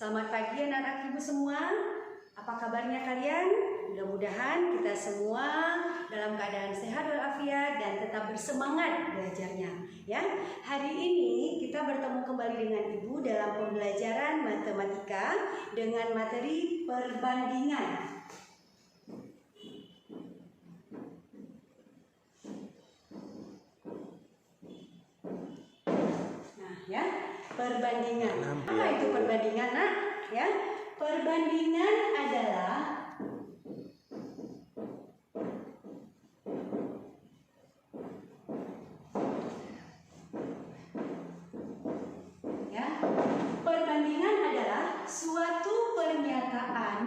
Selamat pagi anak-anak ibu semua. Apa kabarnya kalian? Mudah-mudahan kita semua dalam keadaan sehat walafiat dan tetap bersemangat belajarnya. Ya, hari ini kita bertemu kembali dengan ibu dalam pembelajaran matematika dengan materi perbandingan. Nah, ya. Perbandingan. Apa itu perbandingan, Nak? Ya, perbandingan adalah perbandingan adalah suatu pernyataan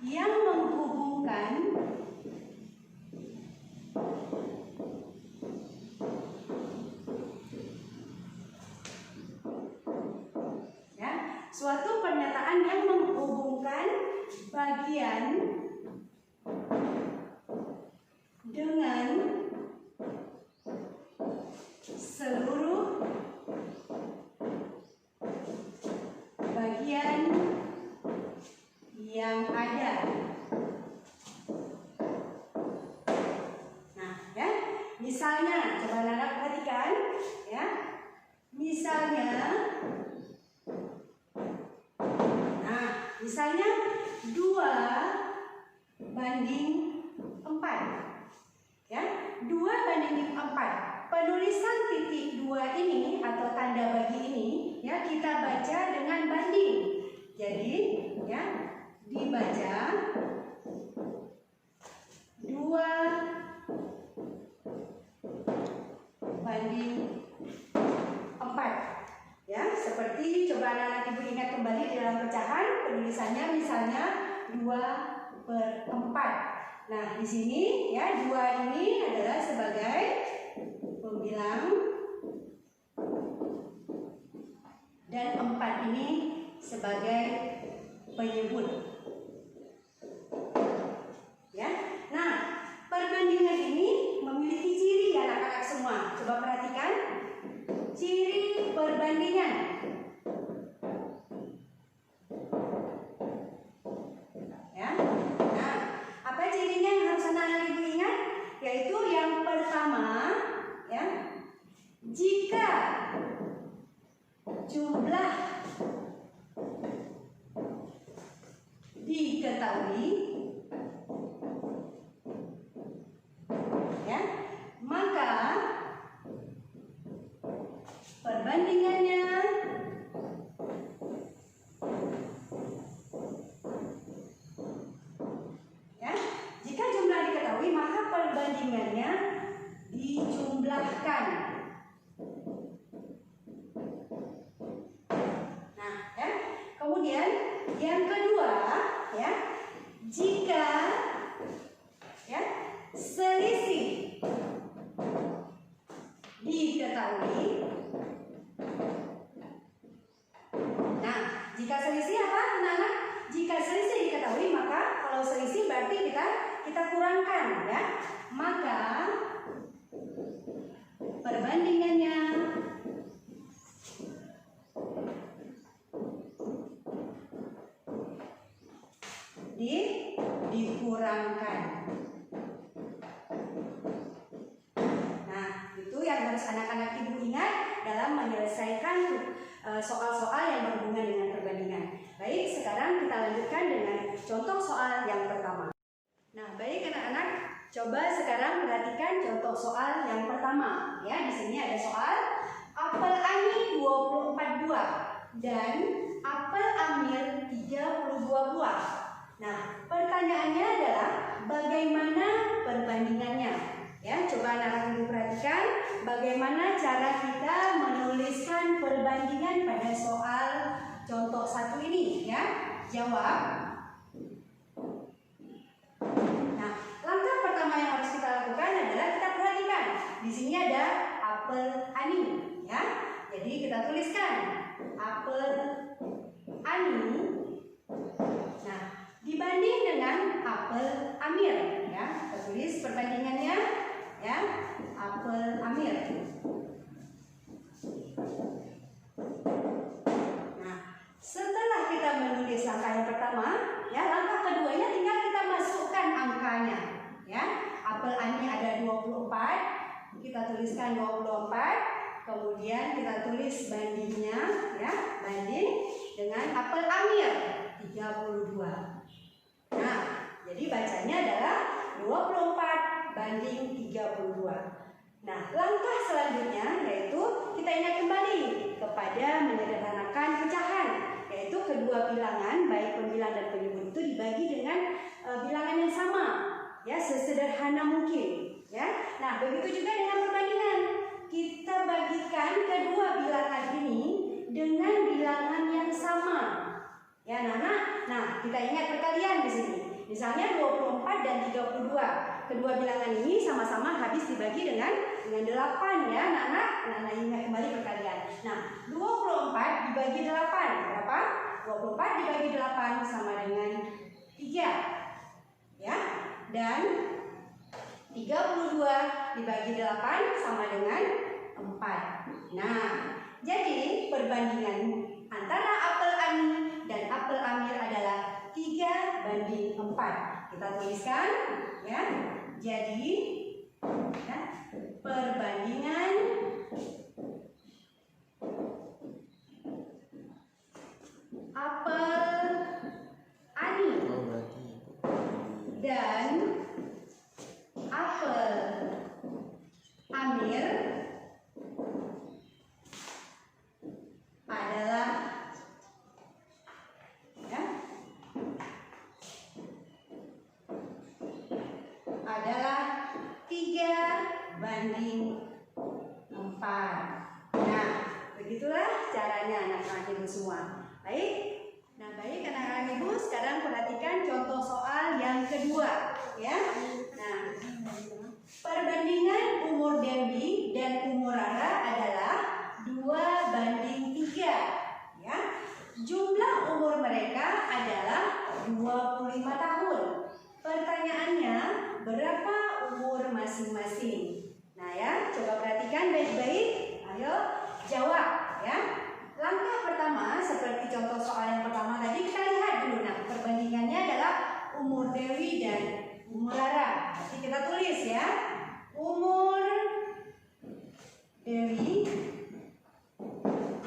yang menghubungkan suatu pernyataan yang menghubungkan bagian dengan seluruh bagian yang ada. Nah, ya, misalnya coba anak perhatikan, ya. Misalnya 2:4, ya, 2:4. Penulisan titik 2 ini atau tanda bagi ini, ya, kita baca dengan banding. Jadi, ya, dibaca 2:4. Ya, seperti coba anak-anak ibu ingat kembali di dalam pecahan penulisannya misalnya 2/4. Nah, di sini ya 2 ini adalah sebagai pembilang dan 4 ini sebagai penyebut. Ya. Nah, perbandingan ini memiliki ciri ya anak-anak semua. Coba perhatikan ciri perbandingan. Ya. Nah, apa cirinya yang harus anak-anak ibu ingat? Yaitu yang pertama, ya, jika jumlah diketahui, ya, maka perbandingannya ya, jika jumlah diketahui maka perbandingannya dijumlahkan. Nah, ya. Kemudian yang kedua, ya, jika ya selisih diketahui. Nah, jika selisih apa, anak-anak? Jika selisih diketahui, maka kalau selisih berarti kita kurangkan, ya. Maka perbandingannya dikurangkan. Nah, itu yang harus anak-anak ibu ingat dalam menyelesaikan soal-soal yang berhubungan dengan perbandingan. Baik, sekarang kita lanjutkan dengan contoh soal yang pertama. Nah, baik anak-anak, coba sekarang perhatikan contoh soal yang pertama. Ya, di sini ada soal apel Ani 24 buah dan apel Amir 32 buah. Nah, pertanyaannya adalah bagaimana perbandingannya? Ya, coba anak-anak ibu perhatikan bagaimana cara kita menuliskan perbandingan pada soal contoh 1 ini, ya. Jawab. Nah, langkah pertama yang harus kita lakukan adalah kita perhatikan. Di sini ada apel Ani, ya. Jadi kita tuliskan apel Ani. Nah, dibanding dengan apel Amir, ya. Kita tulis perbandingannya ya, apel Amir. Nah, setelah kita menulis langkah yang pertama, ya, langkah keduanya tinggal kita masukkan angkanya, ya. Apel Ani ada 24, kita tuliskan 24, kemudian kita tulis bandingnya, ya, banding dengan apel Amir 32. Nah, jadi bacanya adalah 24 banding 32. Nah, langkah selanjutnya yaitu kita ingat kembali kepada menyederhanakan pecahan, yaitu kedua bilangan baik pembilang dan penyebut itu dibagi dengan bilangan yang sama, ya, sesederhana mungkin, ya. Nah, begitu juga dengan perbandingan, kita bagikan kedua bilangan ini dengan bilangan yang sama, ya, Nana. Nah, kita ingat perkalian di sini. Misalnya 24 dan 32. Kedua bilangan ini sama-sama habis dibagi dengan 8, ya, Nana. Nana ingat kembali perkalian. Nah, 24 dibagi 8 berapa? 24 dibagi 8 sama dengan 3. Ya. Dan 32 dibagi 8 sama dengan 4. Nah, jadi perbandingan antara apel Ani dan apel Amir adalah 3 banding 4. Kita tuliskan, ya. Jadi, ya, perbandingan apel Ani dan apel Amir adalah, ya, adalah 3 banding 4. Nah, begitulah caranya anak-anak ibu semua. Baik. Nah, baik anak-anak ibu, sekarang perhatikan contoh soal yang kedua, ya. Nah, perbandingan umur Dewi dan umur Rara adalah 2 banding 3, ya. Jumlah umur mereka adalah 25 tahun. Pertanyaannya, berapa umur masing-masing? Nah, ya, coba perhatikan baik-baik. Ayo jawab, ya. Langkah pertama seperti contoh soal yang pertama tadi, kita lihat dulu. Nah, perbandingannya adalah umur Dewi dan umur Rara. Nanti kita tulis, ya, umur Dewi,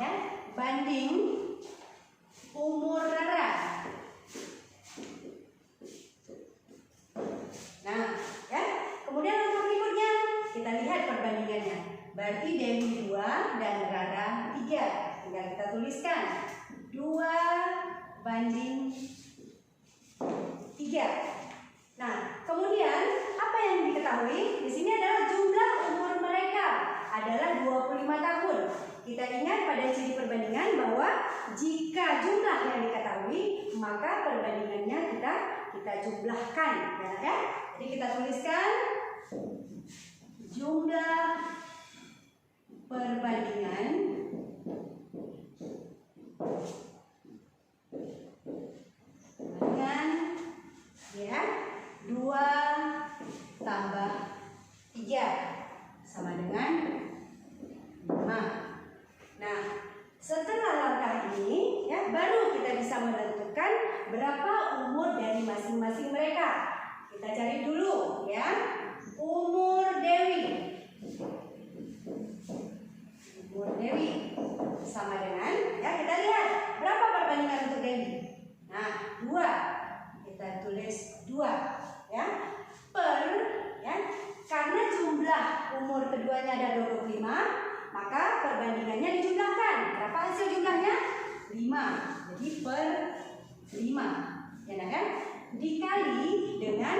ya, banding umur Rara. Nah, ya, kemudian langkah berikutnya kita lihat perbandingannya. Berarti Dewi 2 dan Rara 3. Tinggal kita tuliskan 2 banding 3. Nah, kemudian apa yang diketahui? Di sini adalah jumlah umur mereka adalah 25 tahun. Kita ingat pada ciri perbandingan bahwa jika jumlah yang diketahui, maka perbandingannya kita jumlahkan, ya. Jadi kita tuliskan jumlah perbandingan dengan, ya, 2 tambah 3 sama dengan 5. Nah, setelah langkah ini, ya, baru kita bisa menentukan berapa umur dari masing-masing mereka. Kita cari dulu, ya, umur Dewi. Umur Dewi sama dengan, ya, kita lihat berapa perbandingan untuk Dewi. Nah, 2. Kita tulis 2, ya. Per, ya, karena jumlah umur keduanya ada 25, maka perbandingannya dijumlahkan. Berapa hasil jumlahnya? 5. Jadi per 5, ya, kan? Dikali dengan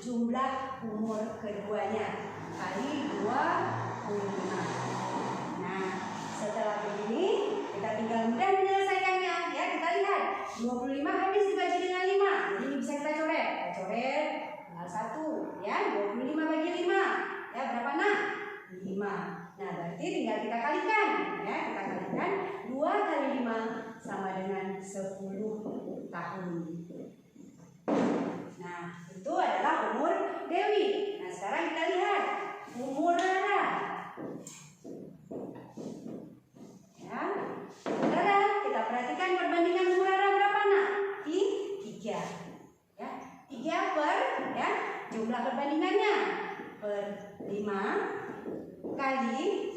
jumlah umur keduanya kali 25. Nah, setelah begini kita tinggal mudah menyelesaikannya, ya. Kita lihat 25 habis dibagi dengan 5. Jadi ini bisa kita coret. Kita coret tinggal 1, ya. 25 bagi 5, ya, berapa, Nak? 5. Nah, berarti tinggal kita kalikan, ya. Kita kalikan 2 kali 5 sama dengan 10 tahun. Nah, itu adalah umur Dewi. Nah, sekarang kita lihat jumlah perbandingannya. Per 5 kali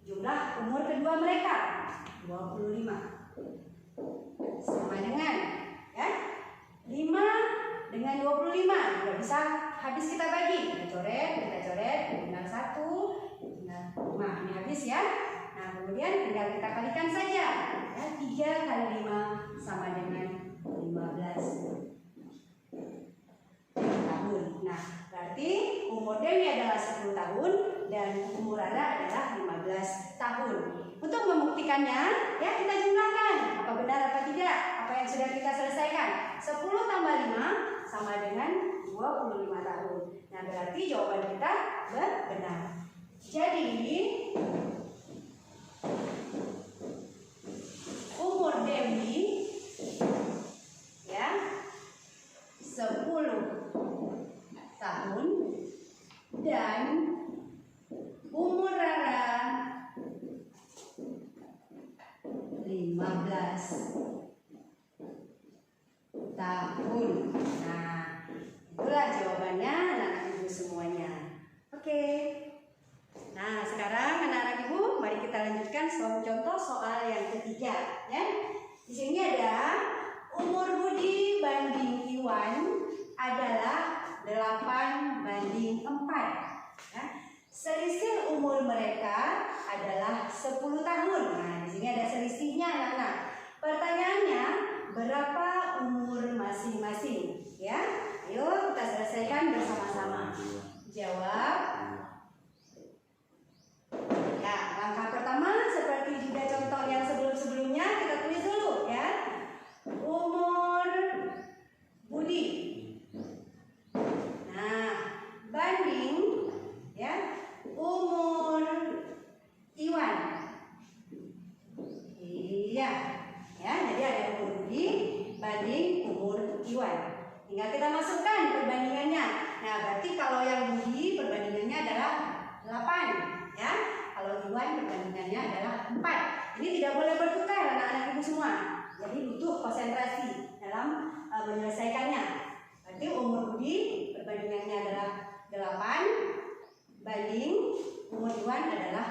jumlah umur kedua mereka, 25. Sama dengan, ya, 5 dengan 25. Nggak bisa habis kita bagi. Kita coret, tinggal 1, tinggal 5. Ini habis ya. Nah, kemudian tinggal kita kalikan saja. Ya, 3 kali 5 sama dengan 15 tahun. Nah, berarti umur Dewi adalah 10 tahun dan umur Rara adalah 15 tahun. Untuk membuktikannya, ya kita jumlahkan. Apa benar apa tidak? Apa yang sudah kita selesaikan? 10 tambah 5 sama dengan 25 tahun. Nah, berarti jawaban kita benar. Jadi, umur Dewi ya 10 tahun dan umur Rara 15 tahun. Nah, itulah jawabannya anak-anak ibu semuanya. Oke. Nah, sekarang anak-anak ibu, mari kita lanjutkan contoh soal yang ketiga, ya. Di sini ada umur Budi banding Iwan adalah 8:4. Ya. Selisih umur mereka adalah 10 tahun. Nah, di sini ada selisihnya anak-anak. Pertanyaannya, berapa umur masing-masing? Ya, ayo kita selesaikan bersama-sama. Jawab. Ya, langkah pertama seperti juga contoh yang sebelum-sebelumnya kita tulis dulu ya. Umur Budi. Nah, banding ya umur Iwan. Iya. Ya, jadi ada umur Budi banding umur Iwan. Tinggal kita masukkan perbandingannya. Nah, berarti kalau yang Budi perbandingannya adalah 8, ya. Kalau Iwan perbandingannya adalah 4. Ini tidak boleh bertukar anak-anak ibu semua. Jadi butuh konsentrasi dalam menyelesaikannya. Berarti umur Budi perbandingannya adalah 8 banding umur Iwan adalah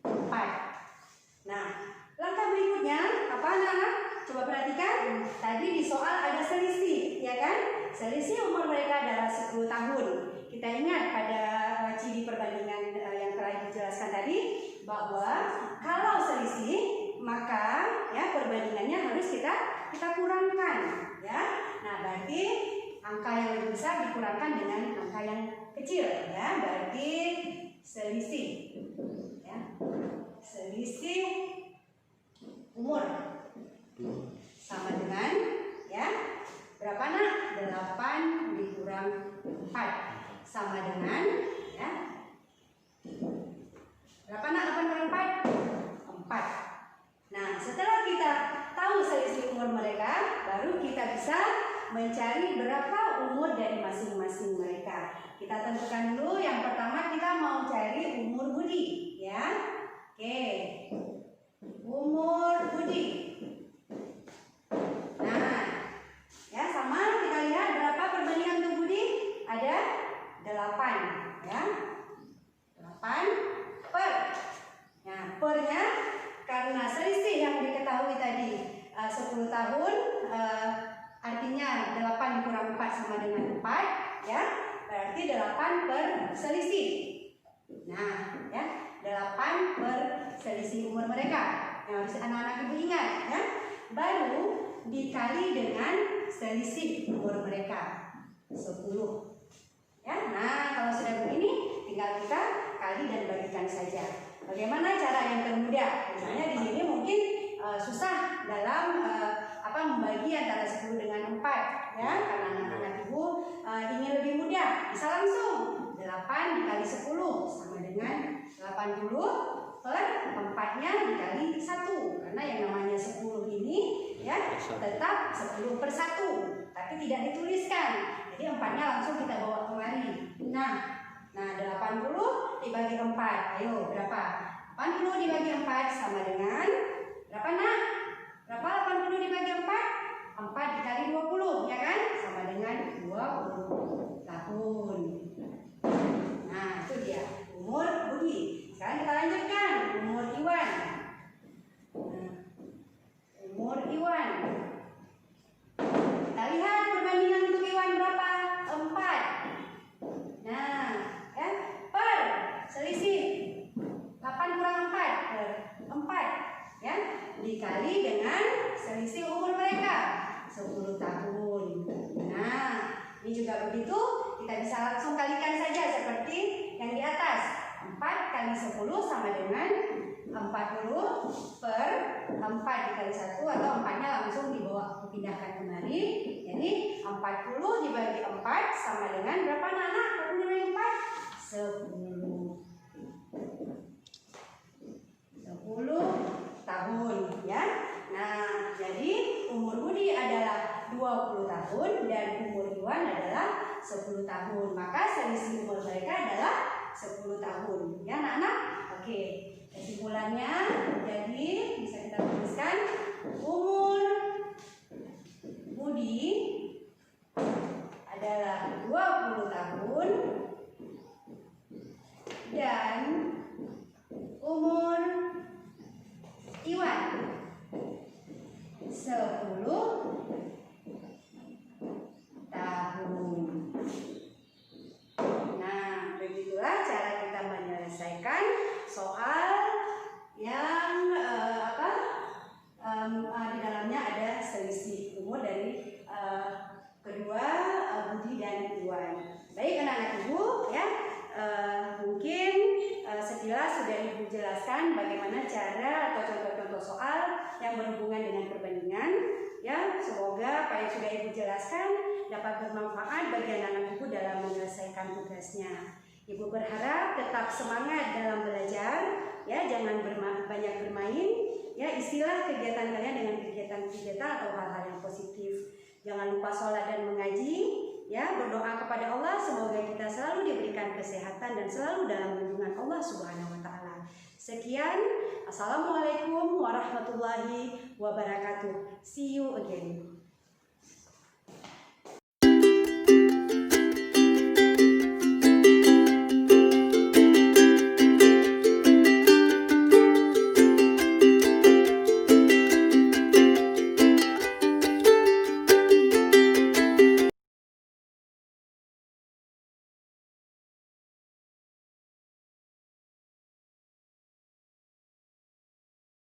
4. Nah, langkah berikutnya apa anak-anak? Coba perhatikan. Tadi di soal ada selisih, ya kan? Selisih umur mereka adalah 10 tahun. Kita ingat pada ciri perbandingan yang telah dijelaskan tadi bahwa kalau selisih maka ya perbandingannya harus kita kurangkan, ya. Nah, berarti angka yang lebih besar dikurangkan dengan angka yang kecil, ya. Berarti selisih, ya. Selisih umur sama dengan ya berapa nak? 8 dikurang 4 sama dengan ya berapa nak? 8 kurang 4? 4. Nah, setelah kita tahu selisih umur mereka, baru kita bisa mencari berapa umur dari masing-masing mereka. Kita tentukan dulu. Yang pertama kita mau cari umur Budi, ya. Oke. Umur Budi. Nah, ya sama kita lihat berapa perbandingan untuk Budi? Ada 8, ya. 8 per. Nah, pernya karena selisih yang diketahui tadi 10 tahun, artinya 8 dikurang 4 sama dengan 4, ya. Berarti 8 per selisih. Nah, ya, 8 per selisih umur mereka. Yang harus anak-anak ibu ingat, ya. Baru dikali dengan selisih umur mereka 10. Ya, nah kalau sudah begini tinggal kita kali dan bagikan saja. Bagaimana cara yang termudah? Misalnya di sini mungkin susah dalam membagi antara 10 dengan 4, ya, karena anak-anak ibu ingin lebih mudah. Bisa langsung 8 dikali 10 sama dengan 80 per 4-nya dikali 1. Karena yang namanya 10 ini ya tetap 10 per 1, tapi tidak dituliskan. Jadi 4-nya langsung kita bawa kemari. Nah 80 dibagi 4. Ayo berapa? 80 dibagi 4 sama dengan berapa nak? Berapa 80 dibagi 4? 4 dikali 20, ya kan? Sama dengan 20 tahun. dikali dengan selisih umur mereka 10 tahun. Nah, ini juga begitu, kita bisa langsung kalikan saja seperti yang di atas. 4 kali 10 sama dengan 40 per 4 dikali 1, atau 4-nya langsung dibawa dipindahkan kemari. Jadi 40 dibagi 4 sama dengan berapa anak-anak? 40 dibagi 4? 10 tahun ya. Nah, jadi umur Budi adalah 20 tahun dan umur Iwan adalah 10 tahun. Maka selisih umur mereka adalah 10 tahun. Ya, anak-anak? Oke. Kesimpulannya, jadi bisa kita tuliskan umur Budi adalah 20 tahun dan umur Iwan 10 tahun. Nah, begitulah cara kita menyelesaikan soal yang di dalamnya ada selisih umur dari kedua Budi dan Iwan. Baik anak-anak Ibu ya, mungkin sekilas sudah Ibu jelaskan bagaimana cara atau contoh-contoh soal yang berhubungan dengan perbandingan. Ya, semoga apa yang sudah Ibu jelaskan dapat bermanfaat bagi anak-anak Ibu dalam menyelesaikan tugasnya. Ibu berharap tetap semangat dalam belajar, ya, jangan banyak bermain, ya, istilah kegiatan kalian dengan kegiatan-kegiatan atau hal-hal yang positif. Jangan lupa sholat dan mengaji, ya, berdoa kepada Allah semoga kita selalu diberikan kesehatan dan selalu dalam lindungan Allah Subhanahu wa taala. Sekian, assalamualaikum warahmatullahi wabarakatuh. See you again.